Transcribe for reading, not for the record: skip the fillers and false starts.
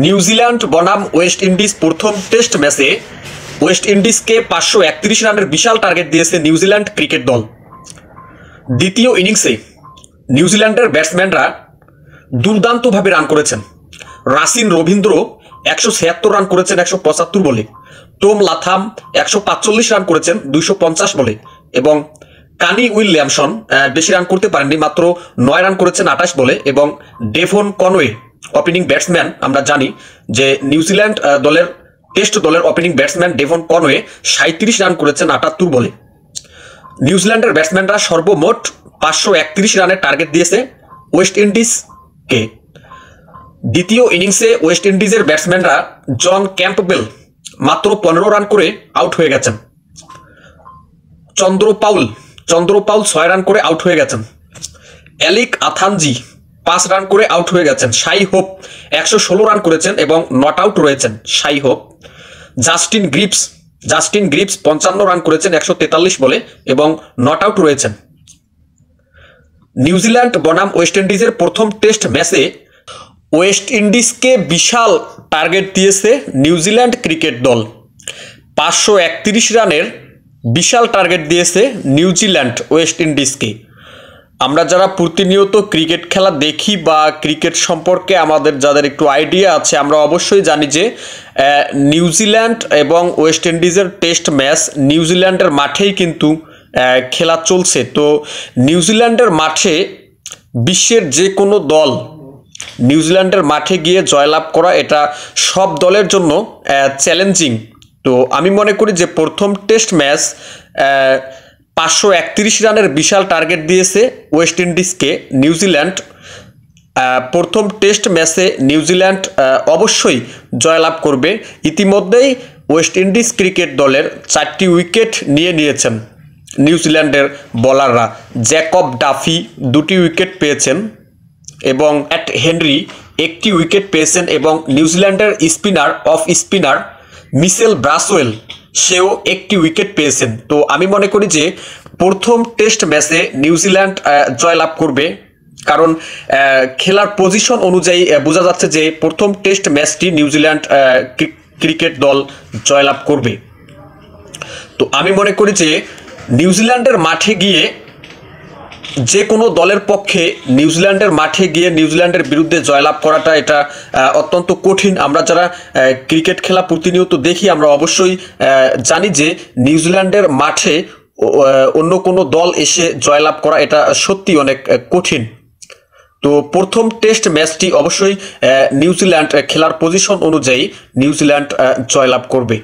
New Zealand বনাম West Indies প্রথম test ম্যাচে ওয়েস্ট ইন্ডিজকে 531 রানের বিশাল টার্গেট দিয়েছে নিউজিল্যান্ড ক্রিকেট দল। দ্বিতীয় ইনিংসে নিউজিল্যান্ডের ব্যাটসম্যানরা দুর্দান্তভাবে রান করেছেন। রাসিন রবীন্দ্র 176 রান করেছেন 175 বলে, টম লাথাম 145 রান করেছেন 250 বলে এবং কানি উইলিয়ামসন বেশি রান করতে পারেননি, মাত্র 9 রান করেছেন 28 বলে এবং ডেভন কনওয়ে ওপেনিং ব্যাটসম্যান, আমরা জানি যে নিউজিল্যান্ড দলের টেস্ট দলের opening batsman Devon Conway 37 run করেছেন 78 বলে। নিউজিল্যান্ডের ব্যাটসম্যানরা সর্বমোট 531 রানের টার্গেট দিয়েছে ওয়েস্ট ইন্ডিজকে। দ্বিতীয় ইনিংসে ওয়েস্ট ইন্ডিজের ব্যাটসম্যানরা জন ক্যাম্পবেল মাত্র 15 রান করে আউট হয়ে গেছেন। চন্দ্র পাউল 6 রান করে আউট হয়ে গেছেন। এলিক আথানজি 5 রান করে আউট হয়ে গেছেন। শাই হোপ 116 রান করেছেন এবং নট আউট রয়েছেন Shai Hope. Justin grips 55 run করেছেন 143 বলে এবং নট আউট রয়েছেন। নিউজিল্যান্ড বনাম ওয়েস্ট ইন্ডিজের প্রথম টেস্ট ম্যাচে ওয়েস্ট ইন্ডিজকে বিশাল টার্গেট দিয়েছে নিউজিল্যান্ড ক্রিকেট দল। 531 রানের বিশাল টার্গেট দিয়েছে নিউজিল্যান্ড ওয়েস্ট ইন্ডিজকে। আমরা যারা প্রতিনিয়ত ক্রিকেট খেলা দেখি বা ক্রিকেট সম্পর্কে আমাদের যাদের একটু আইডিয়া আছে, আমরা অবশ্যই জানি যে নিউজিল্যান্ড এবং ওয়েস্ট ইন্ডিজের টেস্ট ম্যাচ নিউজিল্যান্ডের মাঠেই কিন্তু খেলা চলছে। তো নিউজিল্যান্ডের মাঠে বিশ্বের যে কোনো দল নিউজিল্যান্ডের মাঠে গিয়ে জয়লাভ করা এটা সব দলের জন্য চ্যালেঞ্জিং। তো আমি মনে করি যে প্রথম টেস্ট ম্যাচ 531 রানের বিশাল টার্গেট দিয়েছে ওয়েস্ট ইন্ডিজকে নিউজিল্যান্ড। প্রথম টেস্ট ম্যাচে নিউজিল্যান্ড অবশ্যই জয়লাভ করবে। ইতিমধ্যেই ওয়েস্ট ইন্ডিজ ক্রিকেট দলের 4টি উইকেট নিয়েছেন নিউজিল্যান্ডের বোলাররা। জ্যাকব ডাফি 2টি উইকেট পেয়েছেন এবং ম্যাট হেনরি 1টি উইকেট পেয়েছেন এবং নিউজিল্যান্ডের স্পিনার মিচেল ব্রাসওয়েল সেও 1টি উইকেট পেয়েছেন। তো আমি মনে করি যে প্রথম টেস্ট ম্যাচে নিউজিল্যান্ড জয়লাভ করবে, কারণ খেলার পজিশন অনুযায়ী বোঝা যাচ্ছে যে প্রথম টেস্ট ম্যাচটি নিউজিল্যান্ড ক্রিকেট দল জয়লাভ করবে। তো আমি মনে করি যে নিউজিল্যান্ডের মাঠে গিয়ে যে কোনো দলের পক্ষে নিউজিল্যান্ডের মাঠে গিয়ে নিউজিল্যান্ডের বিরুদ্ধে জয়লাভ করাটা এটা অত্যন্ত কঠিন। আমরা যারা ক্রিকেট খেলা প্রতিনিয়ত দেখি আমরা অবশ্যই জানি যে নিউজিল্যান্ডের মাঠে অন্য কোনো দল এসে জয়লাভ করা এটা সত্যি অনেক কঠিন। তো প্রথম টেস্ট ম্যাচটি অবশ্যই নিউজিল্যান্ড খেলার পজিশন অনুযায়ী নিউজিল্যান্ড জয়লাভ করবে।